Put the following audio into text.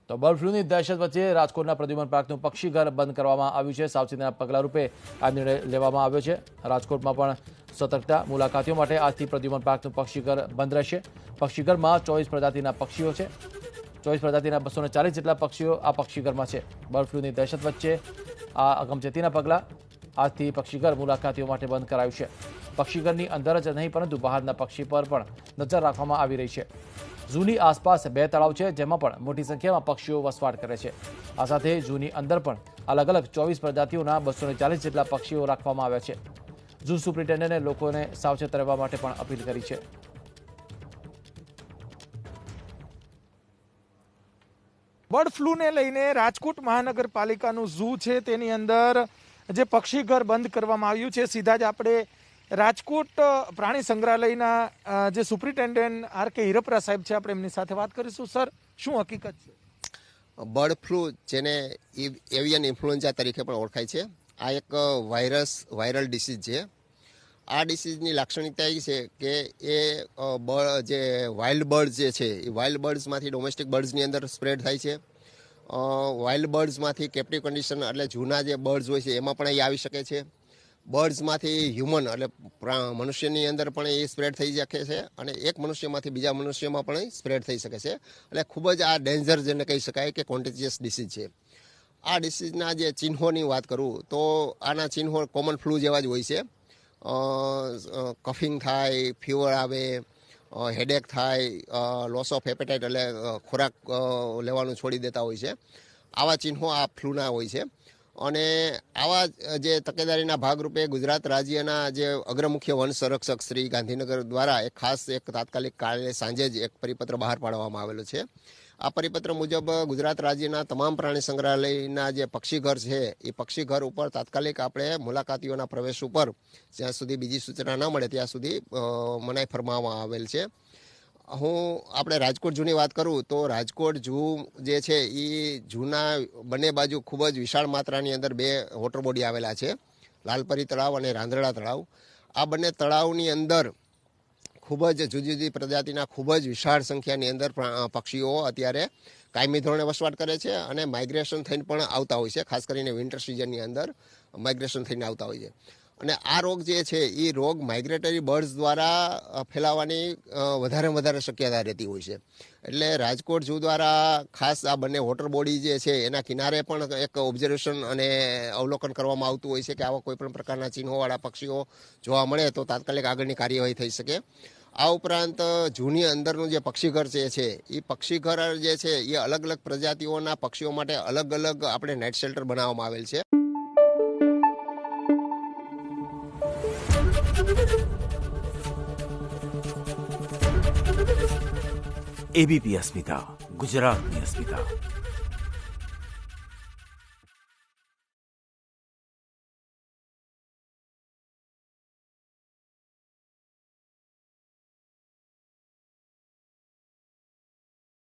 તો બર્ડ ફ્લૂની દહેશત વચ્ચે રાજકોટના પ્રદ્યુમન પાર્કનું પક્ષીઘર બંધ કરવામાં આવ્યું છે। સાવચેતીના પગલા રૂપે આ નિર્ણય લેવામાં આવ્યો છે। રાજકોટમાં પણ સતર્કતા। મુલાકાતીઓ માટે આજથી પ્રદ્યુમન પાર્કનું પક્ષીઘર બંધ રહેશે। પક્ષીઘરમાં 24 પ્રજાતિના પક્ષીઓ છે। 24 પ્રજાતિના 240 જેટલા પક્ષીઓ આ પક્ષીઘરમાં છે। બર્ડ ફ્લૂની દહેશત વચ્ચે આ અગમચેતીના પગલા। આજથી પક્ષીઘર મુલાકાતીઓ માટે બંધ કરાયું છે। પક્ષીઘરની અંદર જ નહીં પરંતુ બહારના પક્ષી પર પણ નજર રાખવામાં આવી રહી છે। ઝૂની આસપાસ 2 તળાવ છે, જેમાં પણ મોટી સંખ્યામાં પક્ષીઓ વસવાટ કરે છે। આ સાથે ઝૂની અંદર પણ અલગ અલગ 24 પ્રજાતિઓના 240 જેટલા પક્ષીઓ રાખવામાં આવ્યા છે। ઝૂ સુપ્રિન્ટેન્ડન્ટે લોકોને સાવચેત રહેવા માટે પણ અપીલ કરી છે। બર્ડ ફ્લૂને લઈને રાજકોટ મહાનગરપાલિકાનું ઝૂ છે તેની અંદર જે પક્ષીઘર બંધ કરવામાં આવ્યું છે। સીધા જ આપણે રાજકોટ પ્રાણી સંગ્રહાલયના જે સુપ્રિન્ટેન્ડન્ટ આર.કે. હિરપરા સાહેબ છે, આપણે એમની સાથે વાત કરીશું। સર, શું હકીકત છે? બર્ડ ફ્લૂ, જેને એવિયન ઇન્ફ્લુએન્ઝા તરીકે પણ ઓળખાય છે, આ એક વાયરલ ડિસીઝ છે। આ ડિસીઝની લાક્ષણિકતા એ છે કે એ જે વાઇલ્ડ બર્ડ્સ જે છે એ વાઇલ્ડ બર્ડ્સમાંથી ડોમેસ્ટિક બર્ડ્સની અંદર સ્પ્રેડ થાય છે। વાઇલ્ડ બર્ડ્સમાંથી કેપ્ટિવ કન્ડિશન એટલે જૂના જે બર્ડ્સ હોય છે એમાં પણ એ આવી શકે છે। બર્ડ્સમાંથી હ્યુમન એટલે મનુષ્યની અંદર પણ એ સ્પ્રેડ થઈ શકે છે અને એક મનુષ્યમાંથી બીજા મનુષ્યમાં પણ એ સ્પ્રેડ થઈ શકે છે। એટલે ખૂબ જ આ ડેન્જર જેને કહી શકાય કે કોન્ટેજિયસ ડિસીઝ છે। આ ડિસીઝના જે ચિહ્નોની વાત કરું તો આના ચિહ્નો કોમન ફ્લૂ જેવા જ હોય છે। કફિંગ થાય, ફીવર આવે, હેડેક થાય, લોસ ઓફ એપેટાઇટ એટલે ખોરાક લેવાનું છોડી દેતા હોય છે। આવા ચિહ્નો આ ફ્લૂના હોય છે અને આવા જે તકેદારીના ભાગરૂપે ગુજરાત રાજ્યના જે અગ્રમુખ્ય વન સંરક્ષક શ્રી ગાંધીનગર દ્વારા એક ખાસ એક તાત્કાલિક કાલે સાંજે જ એક પરિપત્ર બહાર પાડવામાં આવેલો છે। આ પરિપત્ર મુજબ ગુજરાત રાજ્યના તમામ પ્રાણી સંગ્રહાલયના જે પક્ષીઘર છે એ પક્ષીઘર ઉપર તાત્કાલિક આપણે મુલાકાતીઓના પ્રવેશ ઉપર જ્યાં સુધી બીજી સૂચના ન મળે ત્યાં સુધી મનાઈ ફરમાવવામાં આવેલ છે। હું આપણે રાજકોટ ઝૂની વાત કરું તો રાજકોટ ઝૂ જે છે એ ઝૂના બંને બાજુ ખૂબ જ વિશાળ માત્રાની અંદર 2 વોટર બોડી આવેલા છે, લાલપરી તળાવ અને રાંદરડા તળાવ। આ બંને તળાવની અંદર ખૂબ જ જુદી જુદી પ્રજાતિના ખૂબ જ વિશાળ સંખ્યાની અંદર પક્ષીઓ અત્યારે કાયમી ધોરણે વસવાટ કરે છે અને માઇગ્રેશન થઈને પણ આવતા હોય છે। ખાસ કરીને વિન્ટર સિઝનની અંદર માઇગ્રેશન થઈને આવતા હોય છે અને આ રોગ જે છે એ રોગ માઇગ્રેટરી બર્ડ્સ દ્વારા ફેલાવાની વધારે શક્યતા રહેતી હોય છે। એટલે રાજકોટ ઝૂ દ્વારા ખાસ આ બંને વોટર બોડી જે છે એના કિનારે પણ એક ઓબ્ઝર્વેશન અને અવલોકન કરવામાં આવતું હોય છે કે આવા કોઈ પણ પ્રકારના ચિહ્નોવાળા પક્ષીઓ જોવા મળે તો તાત્કાલિક આગળની કાર્યવાહી થઈ શકે। આ ઉપરાંત ઝૂની અંદરનું જે પક્ષીઘર છે એ પક્ષીઘર જે છે એ અલગ અલગ પ્રજાતિઓના પક્ષીઓ માટે અલગ અલગ આપણે નેટ શેલ્ટર બનાવવામાં આવેલ છે। એબીપી અસ્મિતા, ગુજરાતની અસ્મિતા।